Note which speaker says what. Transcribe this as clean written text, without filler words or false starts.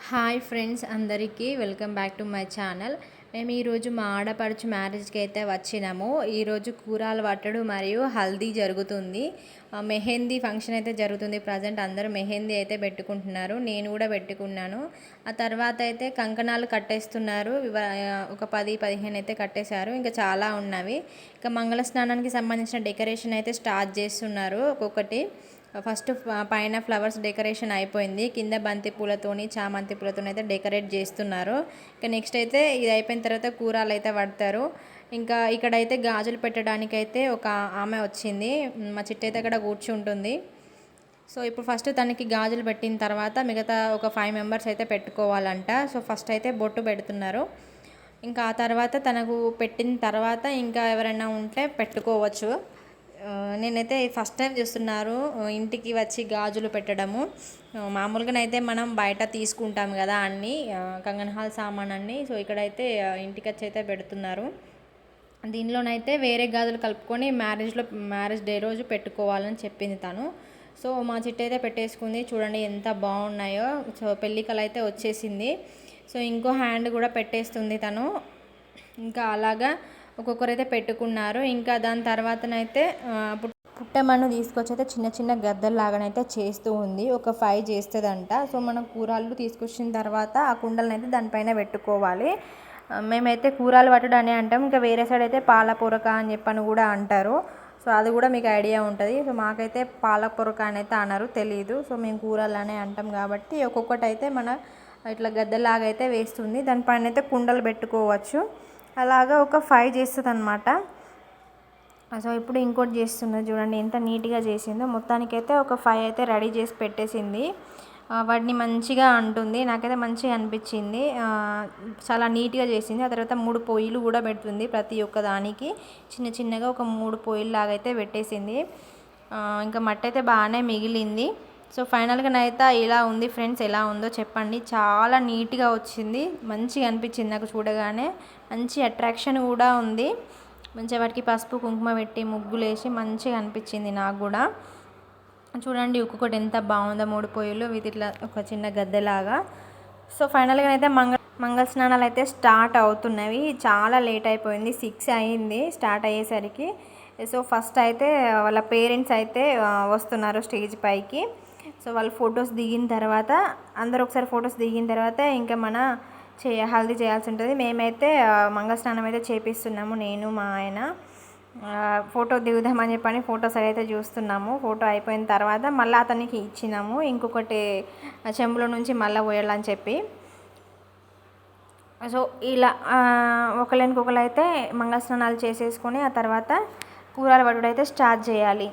Speaker 1: Hi friends అందరికీ welcome back to my channel. మేము ఈరోజు మా ఆడపడుచు మ్యారేజ్కి అయితే వచ్చినాము. ఈరోజు కూరాలు పట్టడు మరియు హల్దీ జరుగుతుంది. మెహందీ ఫంక్షన్ అయితే జరుగుతుంది. ప్రజెంట్ అందరూ మెహందీ అయితే పెట్టుకుంటున్నారు. నేను కూడా పెట్టుకున్నాను. ఆ తర్వాత అయితే కంకణాలు కట్టేస్తున్నారు. ఒక 10-15 అయితే కట్టేశారు. ఇంకా చాలా ఉన్నవి. ఇంకా మంగళ స్నానానికి సంబంధించిన డెకరేషన్ అయితే స్టార్ట్ చేస్తున్నారు. ఒక్కొక్కటి ఫస్ట్ పైన ఫ్లవర్స్ డెకరేషన్ అయిపోయింది. కింద బంతి పూలతోని చామంతి పూలతోని అయితే డెకరేట్ చేస్తున్నారు. ఇంకా నెక్స్ట్ అయితే ఇది అయిపోయిన తర్వాత కూరలు అయితే పడతారు. ఇంకా ఇక్కడైతే గాజులు పెట్టడానికి అయితే ఒక ఆమె వచ్చింది. మా చిట్టి అయితే అక్కడ కూర్చుంటుంది. సో ఇప్పుడు ఫస్ట్ తనకి గాజులు పెట్టిన తర్వాత మిగతా ఒక 5 మెంబర్స్ అయితే పెట్టుకోవాలంట. సో ఫస్ట్ అయితే బొట్టు పెడుతున్నారు. ఇంకా ఆ తర్వాత తనకు పెట్టిన తర్వాత ఇంకా ఎవరైనా ఉంటే పెట్టుకోవచ్చు. నేనైతే ఫస్ట్ టైం చూస్తున్నారు ఇంటికి వచ్చి గాజులు పెట్టడము. మామూలుగానైతే మనం బయట తీసుకుంటాం కదా అన్నీ కంగన్ హాల్ సామాన్ అన్నీ. సో ఇక్కడైతే ఇంటికి వచ్చి అయితే పెడుతున్నారు. దీనిలోనైతే వేరే గాజులు కలుపుకొని మ్యారేజ్ డే రోజు పెట్టుకోవాలని చెప్పింది తను. సో మా చిట్టి అయితే పెట్టేసుకుంది. చూడండి ఎంత బాగున్నాయో. సో పెళ్ళికలు అయితే వచ్చేసింది. సో ఇంకో హ్యాండ్ కూడా పెట్టేస్తుంది తను. ఇంకా అలాగా ఒక్కొక్కరైతే పెట్టుకున్నారు. ఇంకా దాని తర్వాతనైతే పుట్టమన్ను తీసుకొచ్చి అయితే చిన్న చిన్న గద్దల్లాగానైతే చేస్తూ ఉంది. ఒక 5 చేస్తుందంట. సో మనం కూరలు తీసుకొచ్చిన తర్వాత ఆ కుండలనైతే దానిపైన పెట్టుకోవాలి. మేమైతే కూరలు పట్టడం అని అంటాం. ఇంకా వేరే సైడ్ అయితే పాల పొరక అని చెప్పని కూడా అంటారు. సో అది కూడా మీకు ఐడియా ఉంటుంది. సో మాకైతే పాల పొరక అని అయితే అనరు, తెలియదు. సో మేము కూరలు అనే అంటాం కాబట్టి ఒక్కొక్కటి అయితే మన ఇట్లా గద్దెలాగా అయితే వేస్తుంది. దానిపైన అయితే కుండలు పెట్టుకోవచ్చు. అలాగా ఒక 5 చేస్తుంది అనమాట. సో ఇప్పుడు ఇంకోటి చేస్తున్నది చూడండి ఎంత నీట్గా చేసిందో. మొత్తానికైతే ఒక 5 అయితే రెడీ చేసి పెట్టేసింది. వాటిని మంచిగా అంటుంది. నాకైతే మంచిగా అనిపించింది. చాలా నీట్గా చేసింది. ఆ తర్వాత 3 పొయ్యిలు కూడా పెడుతుంది. ప్రతి ఒక్క దానికి చిన్న చిన్నగా ఒక 3 పొయ్యిలు లాగా అయితే పెట్టేసింది. ఇంకా మట్టి అయితే బాగానే మిగిలింది. సో ఫైనల్గా అయితే ఇలా ఉంది ఫ్రెండ్స్. ఎలా ఉందో చెప్పండి. చాలా నీట్గా వచ్చింది. మంచిగా అనిపించింది నాకు చూడగానే. మంచి అట్రాక్షన్ కూడా ఉంది. మంచిగా వాటికి పసుపు కుంకుమ పెట్టి ముగ్గులు వేసి మంచిగా అనిపించింది నాకు కూడా. చూడండి ఒక్కొక్కటి ఎంత బాగుందో. 3 పొయ్యిలు వీటి ఇట్లా ఒక చిన్న గద్దెలాగా. సో ఫైనల్గా అయితే మంగళ స్నానాలు అయితే స్టార్ట్ అవుతున్నవి. చాలా లేట్ అయిపోయింది. 6 అయింది స్టార్ట్ అయ్యేసరికి. సో ఫస్ట్ అయితే వాళ్ళ పేరెంట్స్ అయితే వస్తున్నారు స్టేజ్ పైకి. సో వాళ్ళు ఫొటోస్ దిగిన తర్వాత అందరూ ఒకసారి ఫొటోస్ దిగిన తర్వాత ఇంకా హల్దీ చేయాల్సి ఉంటుంది. మేమైతే మంగళ స్నానం అయితే చేపిస్తున్నాము. నేను మా ఆయన ఫోటో దిగుదామని చెప్పని ఫొటోస్ అయితే చూస్తున్నాము. ఫోటో అయిపోయిన తర్వాత మళ్ళీ అతనికి ఇచ్చినాము ఇంకొకటి చెంబులో నుంచి మళ్ళీ పోయాలని చెప్పి. సో ఇలా ఒకళ్ళకొకరు అయితే మంగళ స్నానాలు చేసేసుకొని ఆ తర్వాత కూరలు పట్టుడు అయితే స్టార్ట్ చేయాలి.